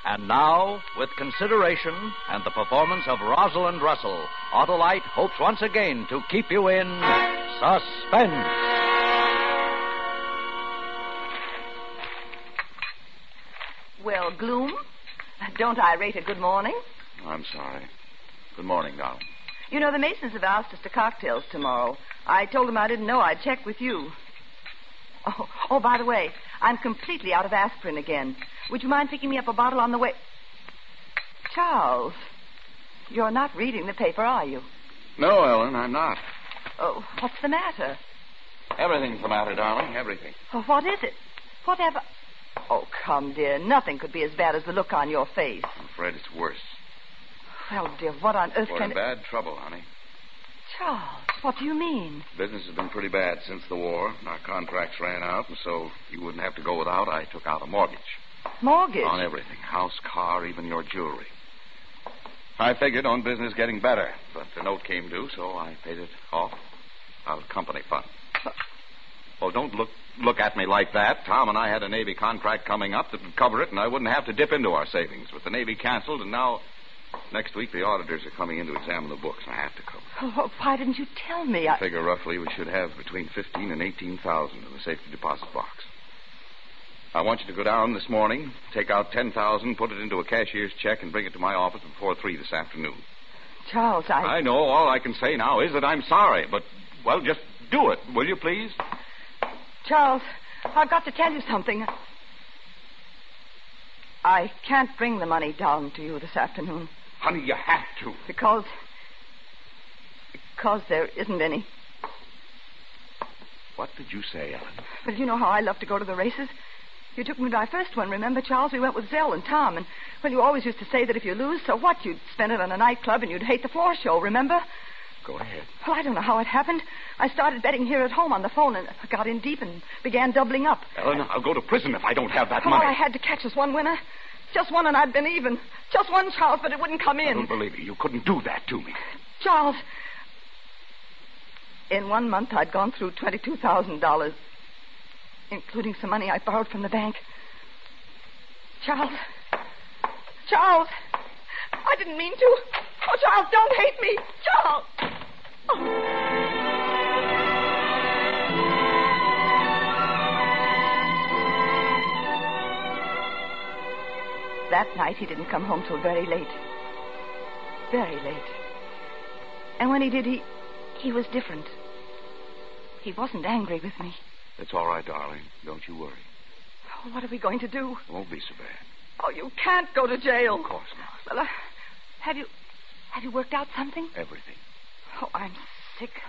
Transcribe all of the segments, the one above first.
And now, with consideration and the performance of Rosalind Russell, Autolite hopes once again to keep you in suspense. Well, Gloom, don't I rate a good morning? I'm sorry. Good morning, darling. You know, the Masons have asked us to cocktails tomorrow. I told them I didn't know. I'd check with you. Oh, by the way, I'm completely out of aspirin again. Would you mind picking me up a bottle on the way? Charles, you're not reading the paper, are you? No, Ellen, I'm not. Oh, what's the matter? Everything's the matter, darling. Everything. Oh, what is it? Whatever. Oh, come, dear. Nothing could be as bad as the look on your face. I'm afraid it's worse. Well, dear, what on earth We're can... in bad trouble, honey. Charles, what do you mean? Business has been pretty bad since the war. Our contracts ran out, and so you wouldn't have to go without. I took out a mortgage. Mortgage? On everything. House, car, even your jewelry. I figured on business getting better, but the note came due, so I paid it off out of company fund. Well, don't look at me like that. Tom and I had a Navy contract coming up that would cover it, and I wouldn't have to dip into our savings. With the Navy canceled, and now next week the auditors are coming in to examine the books, and I have to cover it. Oh, why didn't you tell me? I figure roughly we should have between $15,000 and $18,000 in the safety deposit box. I want you to go down this morning, take out $10,000, put it into a cashier's check, and bring it to my office before 3 this afternoon. Charles, I know. All I can say now is that I'm sorry, but, well, just do it, will you, please? Charles, I've got to tell you something. I can't bring the money down to you this afternoon. Honey, you have to. Because there isn't any. What did you say, Ellen? Well, you know how I love to go to the races. You took me to my first one, remember, Charles? We went with Zell and Tom, and, well, you always used to say that if you lose, so what? You'd spend it on a nightclub and you'd hate the floor show, remember? Go ahead. Well, I don't know how it happened. I started betting here at home on the phone and I got in deep and began doubling up. Ellen, I'll go to prison if I don't have that All money. I had to catch was one winner. Just one, and I'd been even. Just one, Charles, but it wouldn't come in. I don't believe you. You couldn't do that to me. Charles, in 1 month, I'd gone through $22,000, including some money I borrowed from the bank. Charles, I didn't mean to. Oh, Charles, don't hate me. Charles. Oh. That night, he didn't come home till very late. Very late. And when he did, he was different. He wasn't angry with me. It's all right, darling. Don't you worry. Oh, what are we going to do? It won't be so bad. Oh, you can't go to jail. Of course not. Well, have you worked out something? Everything. Oh, I'm sick.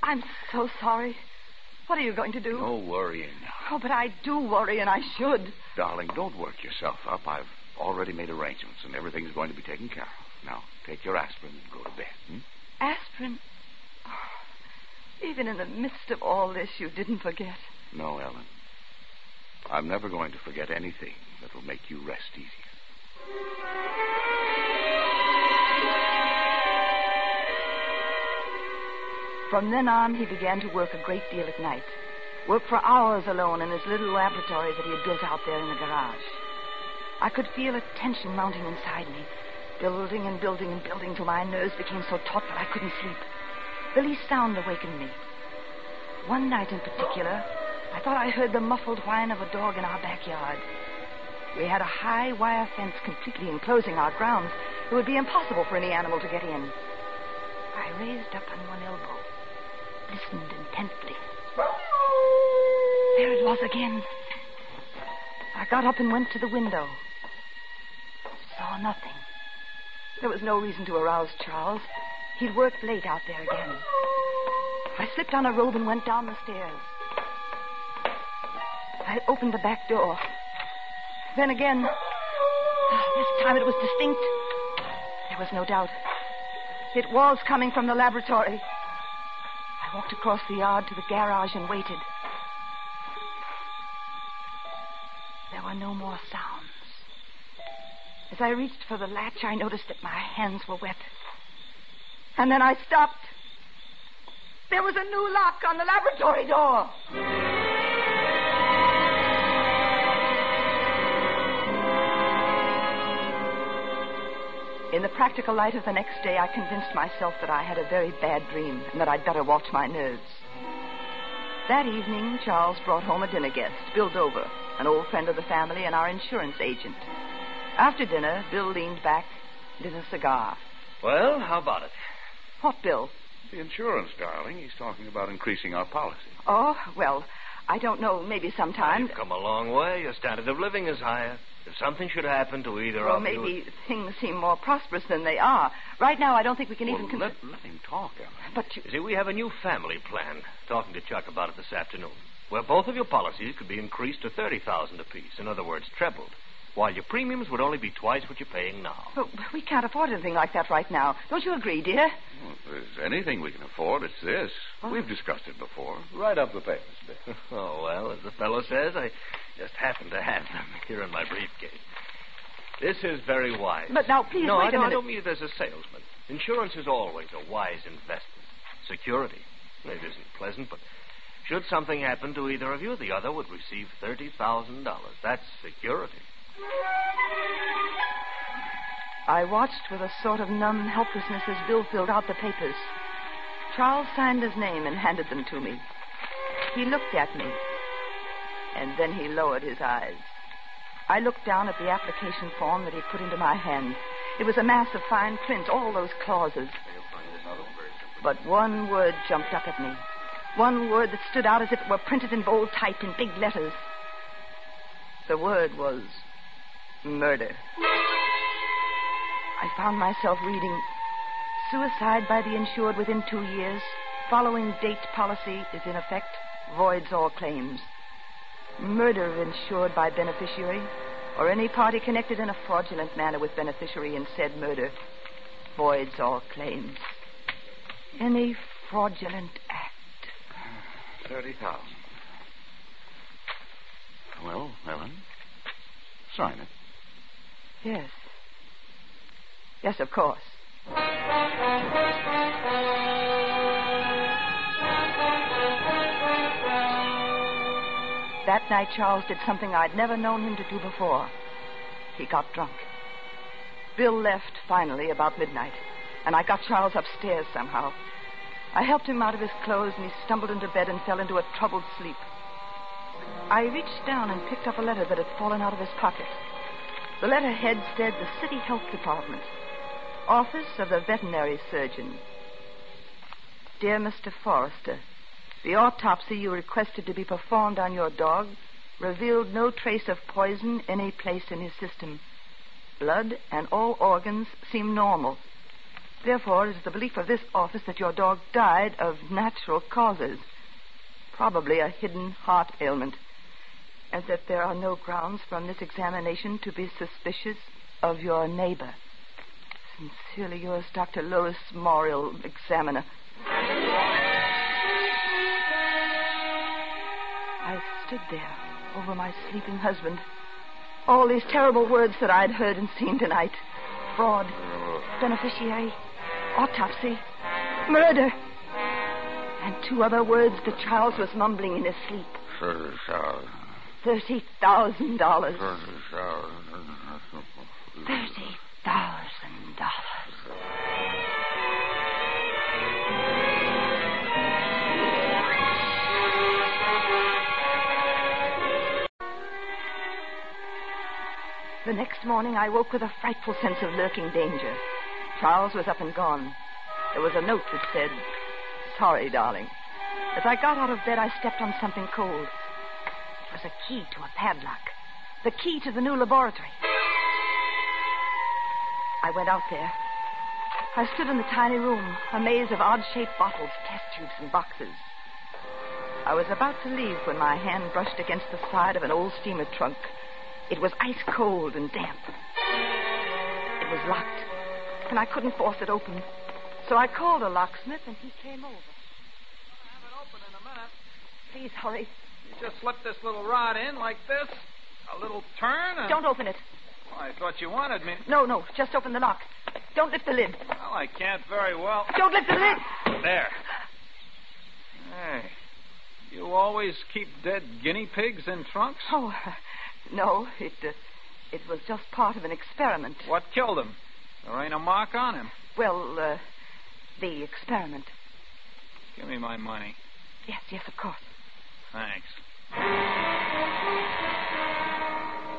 I'm so sorry. What are you going to do? No worrying now. Oh, but I do worry, and I should. Darling, don't work yourself up. I've already made arrangements, and everything's going to be taken care of. Now, take your aspirin and go to bed. Aspirin? Oh, even in the midst of all this, you didn't forget. No, Ellen. I'm never going to forget anything that will make you rest easier. From then on, he began to work a great deal at night. Work for hours alone in his little laboratory that he had built out there in the garage. I could feel a tension mounting inside me, building and building and building till my nerves became so taut that I couldn't sleep. The least sound awakened me. One night in particular, I thought I heard the muffled whine of a dog in our backyard. We had a high wire fence completely enclosing our grounds. It would be impossible for any animal to get in. I raised up on one elbow, listened intently. There it was again. I got up and went to the window. Saw nothing. There was no reason to arouse Charles. He'd worked late out there again. I slipped on a robe and went down the stairs. I opened the back door. Then again, this time it was distinct. There was no doubt. It was coming from the laboratory. I walked across the yard to the garage and waited. There were no more sounds. As I reached for the latch, I noticed that my hands were wet. And then I stopped. There was a new lock on the laboratory door. In the practical light of the next day, I convinced myself that I had a very bad dream and that I'd better watch my nerves. That evening, Charles brought home a dinner guest, Bill Dover, an old friend of the family and our insurance agent. After dinner, Bill leaned back, lit a cigar. Well, how about it? What, Bill? The insurance, darling. He's talking about increasing our policy. Oh, well, I don't know. Maybe sometime. You've come a long way. Your standard of living is higher. If something should happen to either Well, of you... maybe things seem more prosperous than they are. Right now, I don't think we can even... Let him talk, Ellen. But you... You see, we have a new family plan. Talking to Chuck about it this afternoon. Where both of your policies could be increased to $30,000 apiece. In other words, trebled. While your premiums would only be twice what you're paying now. But we can't afford anything like that right now. Don't you agree, dear? Well, if there's anything we can afford, it's this. Oh. We've discussed it before. Write up the papers, Bill. Oh, well, as the fellow says, I just happen to have them here in my briefcase. This is very wise. But now, please, no, wait a minute. I don't mean it as a salesman. Insurance is always a wise investment. Security. It isn't pleasant, but should something happen to either of you, the other would receive $30,000. That's security. I watched with a sort of numb helplessness as Bill filled out the papers. Charles signed his name and handed them to me. He looked at me, and then he lowered his eyes. I looked down at the application form that he put into my hand. It was a mass of fine print, all those clauses. But one word jumped up at me. One word that stood out as if it were printed in bold type in big letters. The word was murder. I found myself reading, suicide by the insured within 2 years, following date policy is in effect, voids all claims. Murder of insured by beneficiary, or any party connected in a fraudulent manner with beneficiary in said murder, voids all claims. Any fraudulent act. 30,000. Well, Ellen, sign it. Yes. Yes, of course. That night, Charles did something I'd never known him to do before. He got drunk. Bill left, finally, about midnight, and I got Charles upstairs somehow. I helped him out of his clothes, and he stumbled into bed and fell into a troubled sleep. I reached down and picked up a letter that had fallen out of his pocket. The letterhead said the City Health Department, Office of the Veterinary Surgeon. Dear Mr. Forrester, the autopsy you requested to be performed on your dog revealed no trace of poison any place in his system. Blood and all organs seem normal. Therefore, it is the belief of this office that your dog died of natural causes, probably a hidden heart ailment, and that there are no grounds from this examination to be suspicious of your neighbor. Sincerely yours, Dr. Lois Morial, Examiner. I stood there over my sleeping husband. All these terrible words that I'd heard and seen tonight. Fraud, beneficiary, autopsy, murder. And 2 other words that Charles was mumbling in his sleep. $30,000. $30,000. The next morning, I woke with a frightful sense of lurking danger. Charles was up and gone. There was a note that said, "Sorry, darling." As I got out of bed, I stepped on something cold. It was a key to a padlock. The key to the new laboratory. I went out there. I stood in the tiny room, a maze of odd-shaped bottles, test tubes, and boxes. I was about to leave when my hand brushed against the side of an old steamer trunk. It was ice cold and damp. It was locked, and I couldn't force it open. So I called a locksmith, and he came over. I'll have it open in a minute. Please hurry. You just slip this little rod in like this. A little turn and... Don't open it. Oh, I thought you wanted me... No, just open the lock. Don't lift the lid. Well, I can't very well... Don't lift the lid! There. Hey, you always keep dead guinea pigs in trunks? Oh, no, it was just part of an experiment. What killed them? There ain't a mark on him. Well, the experiment. Give me my money. Yes, of course. Thanks.